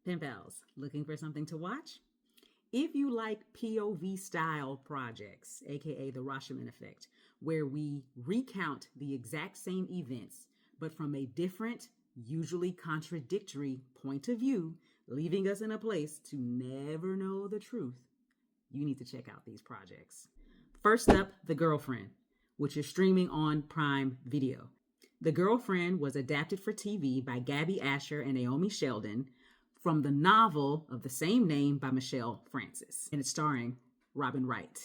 Pen pals, looking for something to watch? If you like POV style projects, aka the Rashomon Effect, where we recount the exact same events, but from a different, usually contradictory point of view, leaving us in a place to never know the truth, you need to check out these projects. First up, The Girlfriend, which is streaming on Prime Video. The Girlfriend was adapted for TV by Gabby Asher and Naomi Sheldon from the novel of the same name by Michelle Francis. And it's starring Robin Wright,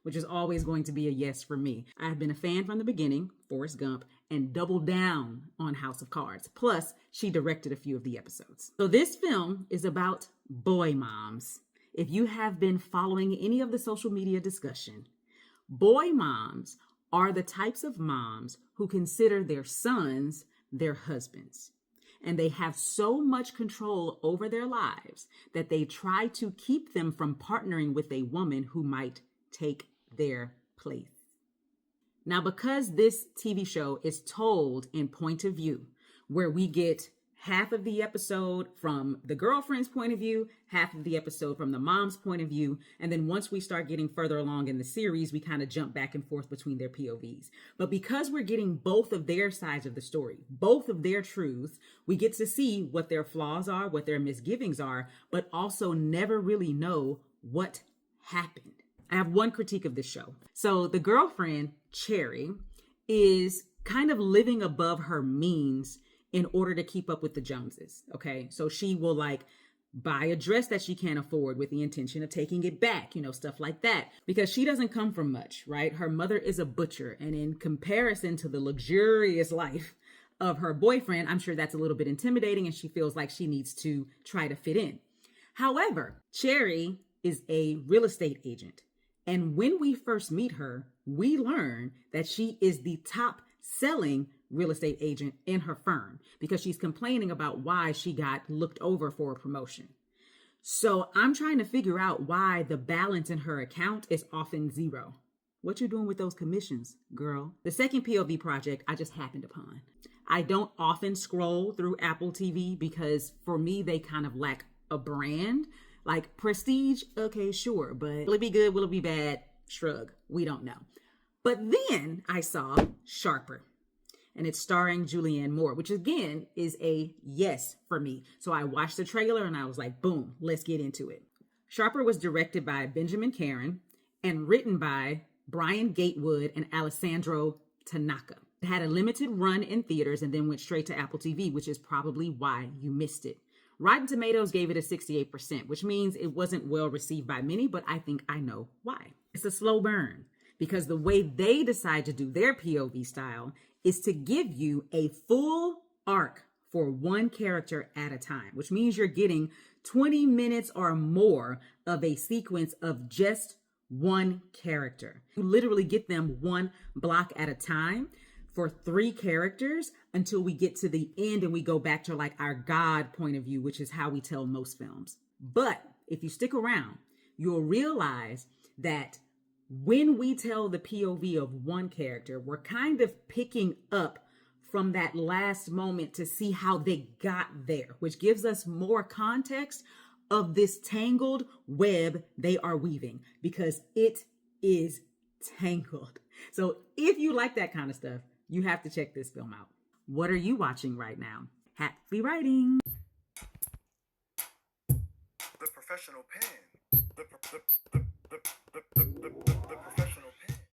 which is always going to be a yes for me. I've been a fan from the beginning, Forrest Gump, and doubled down on House of Cards. Plus, she directed a few of the episodes. So this film is about boy moms. If you have been following any of the social media discussion, boy moms are the types of moms who consider their sons their husbands. And they have so much control over their lives that they try to keep them from partnering with a woman who might take their place. Now, because this TV show is told in point of view, where we get half of the episode from the girlfriend's point of view, half of the episode from the mom's point of view, and then once we start getting further along in the series, we kind of jump back and forth between their POVs. But because we're getting both of their sides of the story, both of their truths, we get to see what their flaws are, what their misgivings are, but also never really know what happened. I have one critique of this show. So the girlfriend, Cherry, is kind of living above her means in order to keep up with the Joneses, okay? So she will like buy a dress that she can't afford with the intention of taking it back, stuff like that, because she doesn't come from much, right? Her mother is a butcher, and in comparison to the luxurious life of her boyfriend, I'm sure that's a little bit intimidating, and she feels like she needs to try to fit in. However, Cherry is a real estate agent, and when we first meet her, we learn that she is the top selling real estate agent in her firm because she's complaining about why she got looked over for a promotion. So I'm trying to figure out why the balance in her account is often zero. What you doing with those commissions, girl? The second POV project I just happened upon. I don't often scroll through Apple TV because for me, they kind of lack a brand. Like Prestige, okay, sure, but will it be good? Will it be bad? Shrug, we don't know. But then I saw Sharper, and it's starring Julianne Moore, which again is a yes for me. So I watched the trailer and I was like, boom, let's get into it. Sharper was directed by Benjamin Caron and written by Brian Gatewood and Alessandro Tanaka. It had a limited run in theaters and then went straight to Apple TV, which is probably why you missed it. Rotten Tomatoes gave it a 68%, which means it wasn't well received by many, but I think I know why. It's a slow burn because the way they decide to do their POV style is to give you a full arc for one character at a time, which means you're getting 20 minutes or more of a sequence of just one character. You literally get them one block at a time for 3 characters until we get to the end and we go back to like our God point of view, which is how we tell most films. But if you stick around, you'll realize that when we tell the POV of one character, we're kind of picking up from that last moment to see how they got there, which gives us more context of this tangled web they are weaving because it is tangled. So if you like that kind of stuff, you have to check this film out. What are you watching right now? Happy writing. The professional pen. The